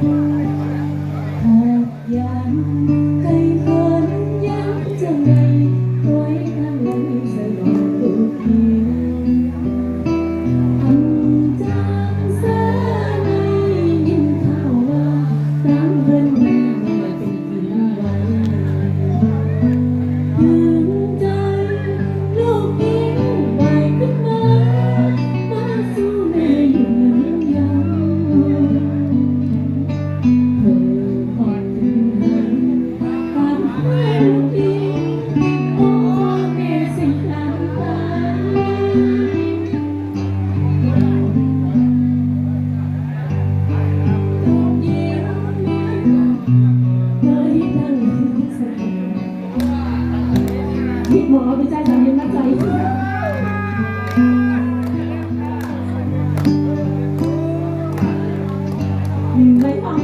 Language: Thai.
หากยังไกลเกินยังจะไงไว้ทางไหนสลบทุกทีทำจางแสนไม่ยินข่าวว่าตามเพื่อนแม่เป็นกินไว้ยืนใจลูกยิ้มไหวขึ้นมามาสู้แม่อยู่เหมือนยังเธอพอถึงหันตามแม่ลูกยิ้มโอ้แม่สิขันตายิ้มเลยทั้งใจพี่หมอไปใจสามีมาใจไม่ฟัง